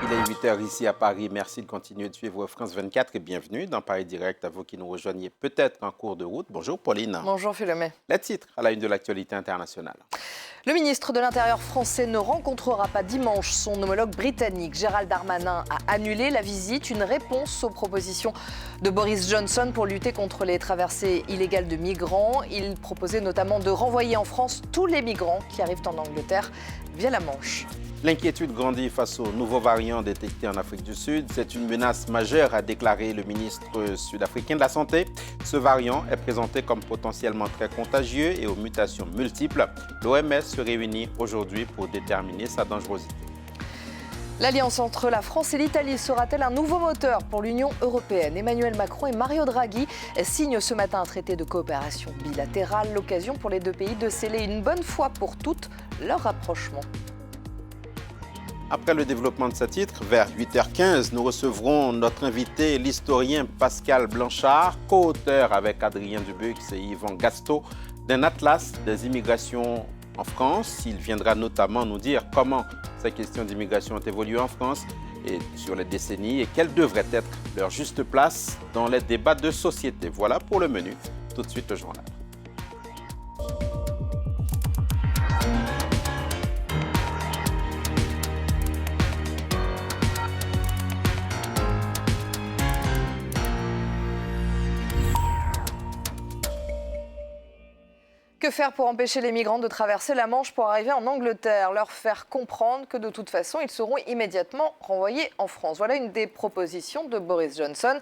Il est 8 h ici à Paris. Merci de continuer de suivre France 24 et bienvenue dans Paris Direct à vous qui nous rejoignez peut-être en cours de route. Bonjour Pauline. Bonjour Philomé. Les titres à la une de l'actualité internationale. Le ministre de l'Intérieur français ne rencontrera pas dimanche son homologue britannique. Gérald Darmanin a annulé la visite, une réponse aux propositions de Boris Johnson pour lutter contre les traversées illégales de migrants. Il proposait notamment de renvoyer en France tous les migrants qui arrivent en Angleterre via la Manche. L'inquiétude grandit face aux nouveaux variants détectés en Afrique du Sud. C'est une menace majeure, a déclaré le ministre sud-africain de la Santé. Ce variant est présenté comme potentiellement très contagieux et aux mutations multiples. L'OMS se réunit aujourd'hui pour déterminer sa dangerosité. L'alliance entre la France et l'Italie sera-t-elle un nouveau moteur pour l'Union européenne? Emmanuel Macron et Mario Draghi signent ce matin un traité de coopération bilatérale, l'occasion pour les deux pays de sceller une bonne fois pour toutes leur rapprochement. Après le développement de ce titre, vers 8 h 15, nous recevrons notre invité, l'historien Pascal Blanchard, co-auteur avec Adrien Dubuc et Yvan Gasto d'un atlas des immigrations en France. Il viendra notamment nous dire comment ces questions d'immigration ont évolué en France et sur les décennies et quelle devrait être leur juste place dans les débats de société. Voilà pour le menu. Tout de suite le journal. Que faire pour empêcher les migrants de traverser la Manche pour arriver en Angleterre? Leur faire comprendre que de toute façon, ils seront immédiatement renvoyés en France. Voilà une des propositions de Boris Johnson.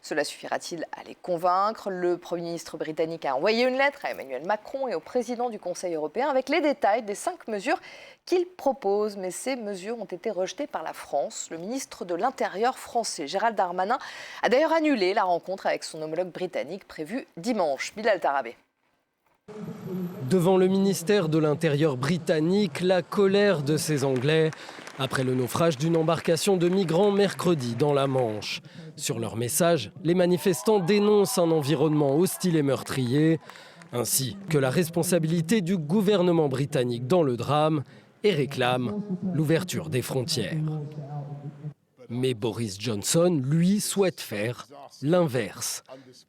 Cela suffira-t-il à les convaincre? Le Premier ministre britannique a envoyé une lettre à Emmanuel Macron et au président du Conseil européen avec les détails des 5 mesures qu'il propose. Mais ces mesures ont été rejetées par la France. Le ministre de l'Intérieur français, Gérald Darmanin, a d'ailleurs annulé la rencontre avec son homologue britannique prévue dimanche. Bilal Tarabé. Devant le ministère de l'Intérieur britannique, la colère de ces Anglais après le naufrage d'une embarcation de migrants mercredi dans la Manche. Sur leur message, les manifestants dénoncent un environnement hostile et meurtrier, ainsi que la responsabilité du gouvernement britannique dans le drame et réclament l'ouverture des frontières. Mais Boris Johnson, lui, souhaite faire l'inverse.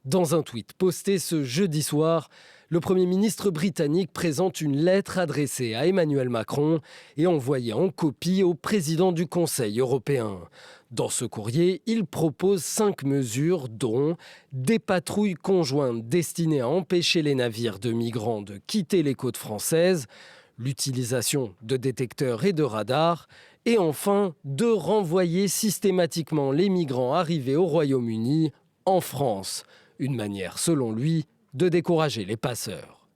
Dans un tweet posté ce jeudi soir, le Premier ministre britannique présente une lettre adressée à Emmanuel Macron et envoyée en copie au président du Conseil européen. Dans ce courrier, il propose 5 mesures dont des patrouilles conjointes destinées à empêcher les navires de migrants de quitter les côtes françaises, l'utilisation de détecteurs et de radars, et enfin de renvoyer systématiquement les migrants arrivés au Royaume-Uni en France. Une manière, selon lui, de décourager les passeurs.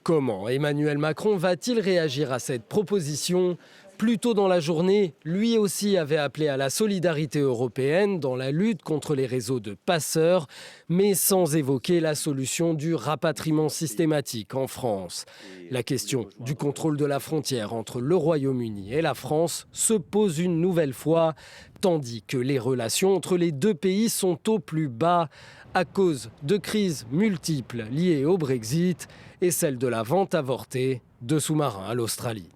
Comment Emmanuel Macron va-t-il réagir à cette proposition? Plus tôt dans la journée, lui aussi avait appelé à la solidarité européenne dans la lutte contre les réseaux de passeurs, mais sans évoquer la solution du rapatriement systématique en France. La question du contrôle de la frontière entre le Royaume-Uni et la France se pose une nouvelle fois, tandis que les relations entre les deux pays sont au plus bas à cause de crises multiples liées au Brexit et celle de la vente avortée de sous-marins à l'Australie.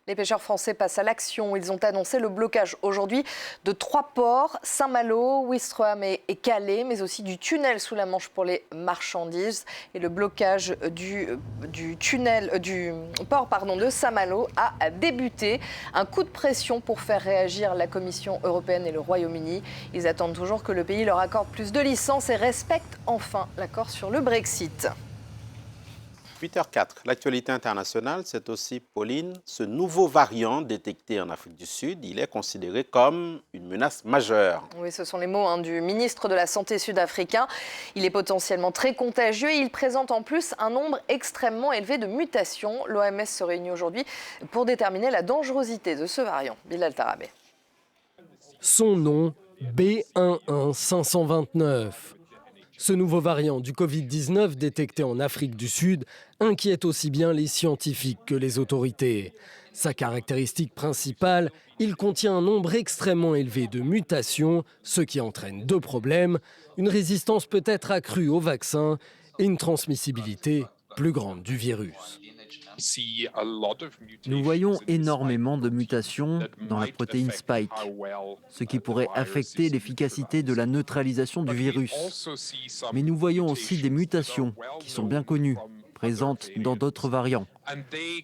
Les pêcheurs français passent à l'action. Ils ont annoncé le blocage aujourd'hui de 3 ports, Saint-Malo, Ouistreham et Calais, mais aussi du tunnel sous la Manche pour les marchandises. Et le blocage du port de Saint-Malo a débuté. Un coup de pression pour faire réagir la Commission européenne et le Royaume-Uni. Ils attendent toujours que le pays leur accorde plus de licences et respecte enfin l'accord sur le Brexit. 8 h 04, l'actualité internationale, c'est aussi, Pauline, ce nouveau variant détecté en Afrique du Sud, il est considéré comme une menace majeure. Oui, ce sont les mots du ministre de la Santé sud-africain. Il est potentiellement très contagieux et il présente en plus un nombre extrêmement élevé de mutations. L'OMS se réunit aujourd'hui pour déterminer la dangerosité de ce variant. Bilal Tarabé. Son nom, B11529. Ce nouveau variant du Covid-19 détecté en Afrique du Sud inquiète aussi bien les scientifiques que les autorités. Sa caractéristique principale, il contient un nombre extrêmement élevé de mutations, ce qui entraîne 2 problèmes, une résistance peut-être accrue au vaccin et une transmissibilité plus grande du virus. Nous voyons énormément de mutations dans la protéine Spike, ce qui pourrait affecter l'efficacité de la neutralisation du virus. Mais nous voyons aussi des mutations qui sont bien connues, présentes dans d'autres variants.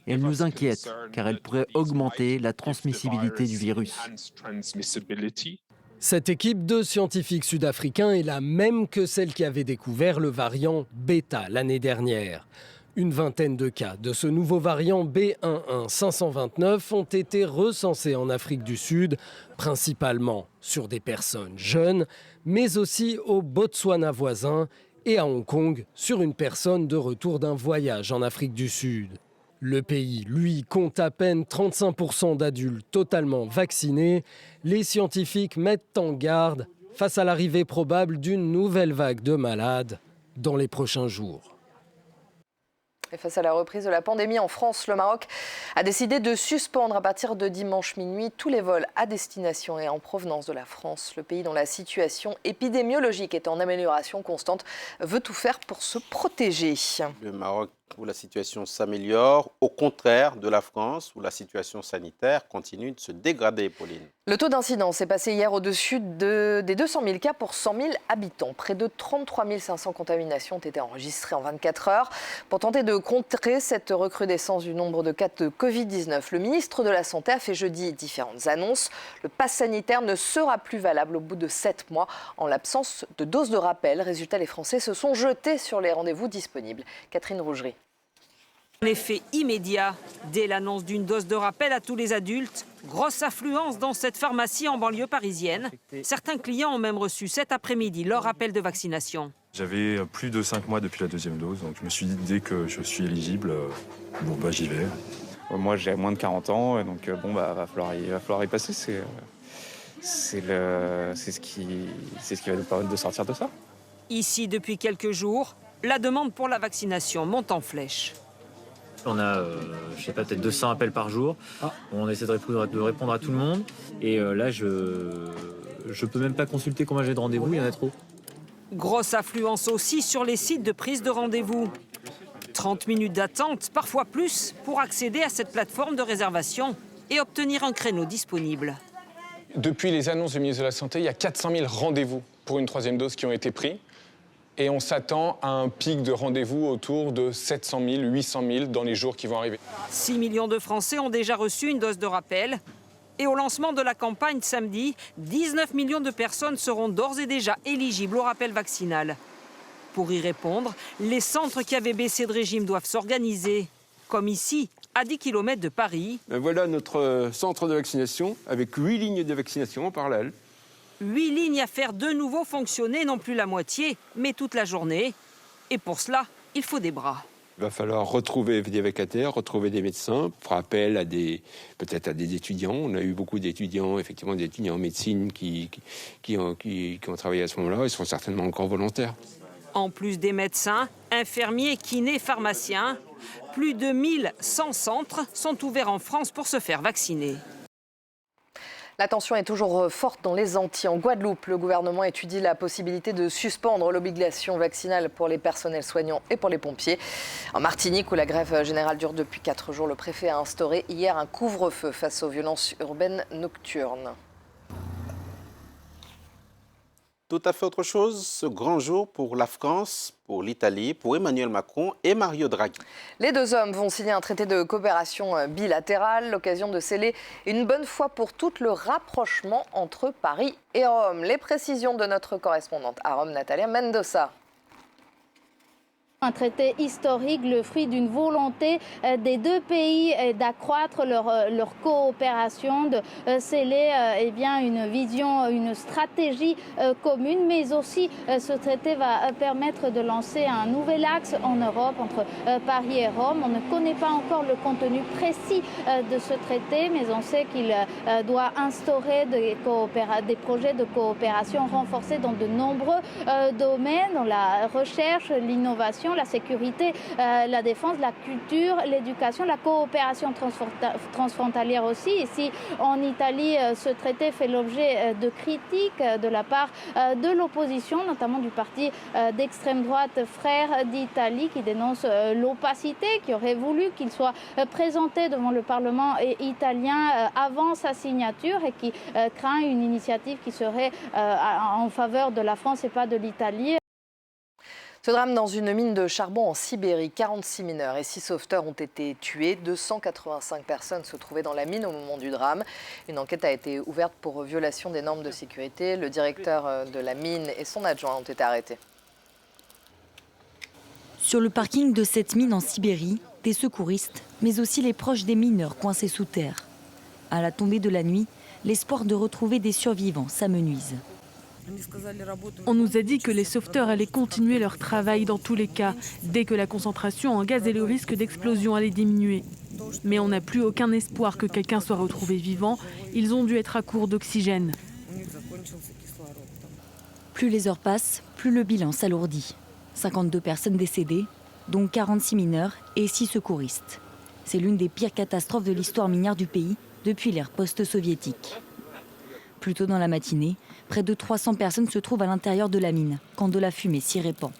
Et elles nous inquiètent car elles pourraient augmenter la transmissibilité du virus. Cette équipe de scientifiques sud-africains est la même que celle qui avait découvert le variant Beta l'année dernière. Une vingtaine de cas de ce nouveau variant B11529 ont été recensés en Afrique du Sud, principalement sur des personnes jeunes, mais aussi au Botswana voisin et à Hong Kong sur une personne de retour d'un voyage en Afrique du Sud. Le pays, lui, compte à peine 35% d'adultes totalement vaccinés. Les scientifiques mettent en garde face à l'arrivée probable d'une nouvelle vague de malades dans les prochains jours. Et face à la reprise de la pandémie en France, le Maroc a décidé de suspendre à partir de dimanche minuit tous les vols à destination et en provenance de la France. Le pays dont la situation épidémiologique est en amélioration constante veut tout faire pour se protéger. Le Maroc où la situation s'améliore, au contraire de la France où la situation sanitaire continue de se dégrader, Pauline. Le taux d'incidence est passé hier au-dessus des 200 000 cas pour 100 000 habitants. Près de 33 500 contaminations ont été enregistrées en 24 heures. Pour tenter de contrer cette recrudescence du nombre de cas de Covid-19, le ministre de la Santé a fait jeudi différentes annonces. Le pass sanitaire ne sera plus valable au bout de 7 mois en l'absence de doses de rappel. Résultat, les Français se sont jetés sur les rendez-vous disponibles. Catherine Rougerie. Un effet immédiat dès l'annonce d'une dose de rappel à tous les adultes. Grosse affluence dans cette pharmacie en banlieue parisienne. Certains clients ont même reçu cet après-midi leur rappel de vaccination. J'avais plus de 5 mois depuis la deuxième dose, donc je me suis dit dès que je suis éligible, j'y vais. Moi j'ai moins de 40 ans, donc il va falloir y passer. C'est ce qui va nous permettre de sortir de ça. Ici, depuis quelques jours, la demande pour la vaccination monte en flèche. On a, peut-être 200 appels par jour. On essaie de répondre à tout le monde. Et là, je peux même pas consulter combien j'ai de rendez-vous, il y en a trop. Grosse affluence aussi sur les sites de prise de rendez-vous. 30 minutes d'attente, parfois plus, pour accéder à cette plateforme de réservation et obtenir un créneau disponible. Depuis les annonces du ministre de la Santé, il y a 400 000 rendez-vous pour une troisième dose qui ont été pris. Et on s'attend à un pic de rendez-vous autour de 700 000, 800 000 dans les jours qui vont arriver. 6 millions de Français ont déjà reçu une dose de rappel. Et au lancement de la campagne samedi, 19 millions de personnes seront d'ores et déjà éligibles au rappel vaccinal. Pour y répondre, les centres qui avaient baissé de régime doivent s'organiser, comme ici, à 10 km de Paris. Voilà notre centre de vaccination, avec 8 lignes de vaccination en parallèle. 8 lignes à faire de nouveau fonctionner, non plus la moitié, mais toute la journée. Et pour cela, il faut des bras. Il va falloir retrouver des vacataires, retrouver des médecins, faire appel à peut-être à des étudiants. On a eu beaucoup d'étudiants, effectivement des étudiants en médecine qui ont travaillé à ce moment-là. Ils sont certainement encore volontaires. En plus des médecins, infirmiers, kinés, pharmaciens, plus de 1100 centres sont ouverts en France pour se faire vacciner. La tension est toujours forte dans les Antilles. En Guadeloupe, le gouvernement étudie la possibilité de suspendre l'obligation vaccinale pour les personnels soignants et pour les pompiers. En Martinique, où la grève générale dure depuis 4 jours, le préfet a instauré hier un couvre-feu face aux violences urbaines nocturnes. Tout à fait autre chose, ce grand jour pour la France, pour l'Italie, pour Emmanuel Macron et Mario Draghi. Les deux hommes vont signer un traité de coopération bilatérale, l'occasion de sceller une bonne fois pour toutes le rapprochement entre Paris et Rome. Les précisions de notre correspondante à Rome, Natalia Mendoza. Un traité historique, le fruit d'une volonté des deux pays d'accroître leur coopération, de sceller une vision, une stratégie commune, mais aussi ce traité va permettre de lancer un nouvel axe en Europe entre Paris et Rome. On ne connaît pas encore le contenu précis de ce traité, mais on sait qu'il doit instaurer des projets de coopération renforcés dans de nombreux domaines, dans la recherche, l'innovation, l'immigration, la sécurité, la défense, la culture, l'éducation, la coopération transfrontalière aussi. Ici, en Italie, ce traité fait l'objet de critiques de la part de l'opposition, notamment du parti d'extrême droite Frères d'Italie, qui dénonce l'opacité, qui aurait voulu qu'il soit présenté devant le Parlement italien avant sa signature et qui craint une initiative qui serait en faveur de la France et pas de l'Italie. Ce drame dans une mine de charbon en Sibérie, 46 mineurs et 6 sauveteurs ont été tués. 285 personnes se trouvaient dans la mine au moment du drame. Une enquête a été ouverte pour violation des normes de sécurité. Le directeur de la mine et son adjoint ont été arrêtés. Sur le parking de cette mine en Sibérie, des secouristes, mais aussi les proches des mineurs coincés sous terre. À la tombée de la nuit, l'espoir de retrouver des survivants s'amenuise. On nous a dit que les sauveteurs allaient continuer leur travail dans tous les cas, dès que la concentration en gaz et le risque d'explosion allaient diminuer. Mais on n'a plus aucun espoir que quelqu'un soit retrouvé vivant. Ils ont dû être à court d'oxygène. Plus les heures passent, plus le bilan s'alourdit. 52 personnes décédées, dont 46 mineurs et 6 secouristes. C'est l'une des pires catastrophes de l'histoire minière du pays depuis l'ère post-soviétique. Plus tôt dans la matinée, près de 300 personnes se trouvent à l'intérieur de la mine quand de la fumée s'y répand.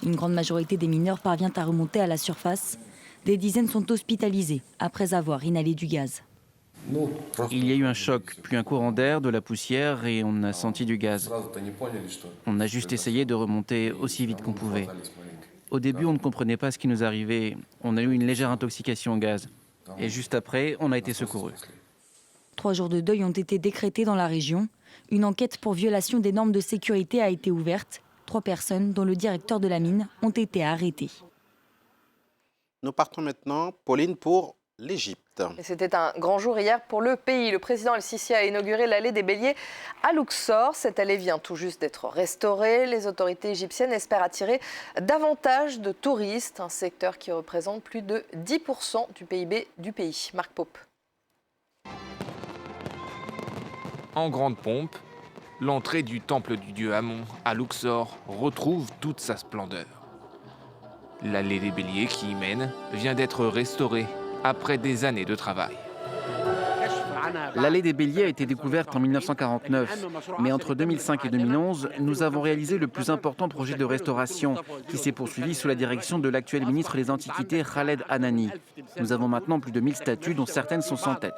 Une grande majorité des mineurs parvient à remonter à la surface. Des dizaines sont hospitalisés après avoir inhalé du gaz. Il y a eu un choc, puis un courant d'air, de la poussière et on a senti du gaz. On a juste essayé de remonter aussi vite qu'on pouvait. Au début, on ne comprenait pas ce qui nous arrivait. On a eu une légère intoxication au gaz. Et juste après, on a été secourus. 3 jours de deuil ont été décrétés dans la région. Une enquête pour violation des normes de sécurité a été ouverte. 3 personnes, dont le directeur de la mine, ont été arrêtées. Nous partons maintenant, Pauline, pour l'Égypte. C'était un grand jour hier pour le pays. Le président El-Sisi a inauguré l'allée des Béliers à Luxor. Cette allée vient tout juste d'être restaurée. Les autorités égyptiennes espèrent attirer davantage de touristes, un secteur qui représente plus de 10% du PIB du pays. Marc Pope. En grande pompe, l'entrée du temple du dieu Amon à Luxor retrouve toute sa splendeur. L'allée des Béliers qui y mène vient d'être restaurée après des années de travail. L'allée des Béliers a été découverte en 1949, mais entre 2005 et 2011, nous avons réalisé le plus important projet de restauration qui s'est poursuivi sous la direction de l'actuel ministre des Antiquités, Khaled Hanani. Nous avons maintenant plus de 1000 statues dont certaines sont sans tête.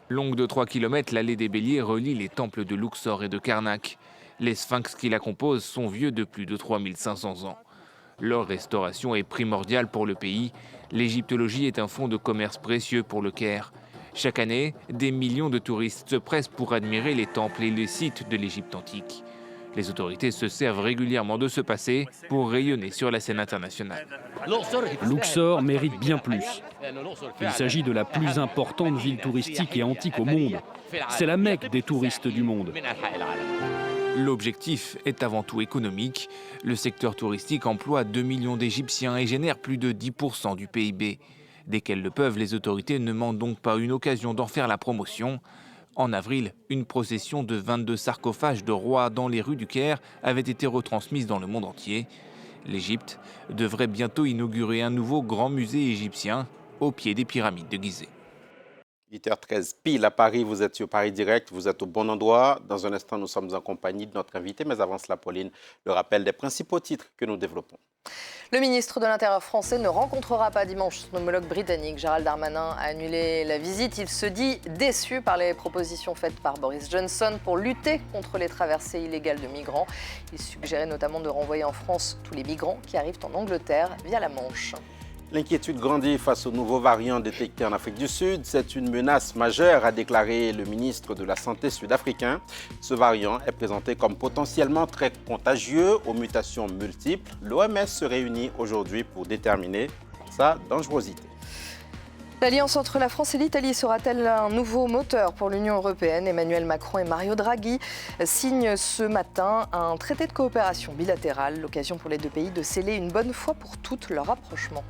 Longue de 3 km, l'allée des Béliers relie les temples de Luxor et de Karnak. Les sphinx qui la composent sont vieux de plus de 3500 ans. Leur restauration est primordiale pour le pays. L'égyptologie est un fonds de commerce précieux pour le Caire. Chaque année, des millions de touristes se pressent pour admirer les temples et les sites de l'Égypte antique. Les autorités se servent régulièrement de ce passé pour rayonner sur la scène internationale. Luxor mérite bien plus. Il s'agit de la plus importante ville touristique et antique au monde. C'est la Mecque des touristes du monde. L'objectif est avant tout économique. Le secteur touristique emploie 2 millions d'Égyptiens et génère plus de 10% du PIB. Dès qu'elles le peuvent, les autorités ne manquent donc pas une occasion d'en faire la promotion. En avril, une procession de 22 sarcophages de rois dans les rues du Caire avait été retransmise dans le monde entier. L'Égypte devrait bientôt inaugurer un nouveau grand musée égyptien au pied des pyramides de Gizeh. 8h13 pile à Paris, vous êtes sur Paris Direct, vous êtes au bon endroit. Dans un instant, nous sommes en compagnie de notre invité, mais avant cela, Pauline, le rappel des principaux titres que nous développons. Le ministre de l'Intérieur français ne rencontrera pas dimanche son homologue britannique. Gérald Darmanin a annulé la visite. Il se dit déçu par les propositions faites par Boris Johnson pour lutter contre les traversées illégales de migrants. Il suggérait notamment de renvoyer en France tous les migrants qui arrivent en Angleterre via la Manche. L'inquiétude grandit face aux nouveaux variants détectés en Afrique du Sud. C'est une menace majeure, a déclaré le ministre de la Santé sud-africain. Ce variant est présenté comme potentiellement très contagieux, aux mutations multiples. L'OMS se réunit aujourd'hui pour déterminer sa dangerosité. L'alliance entre la France et l'Italie sera-t-elle un nouveau moteur pour l'Union européenne? Emmanuel Macron et Mario Draghi signent ce matin un traité de coopération bilatérale, l'occasion pour les deux pays de sceller une bonne fois pour toutes leur rapprochement.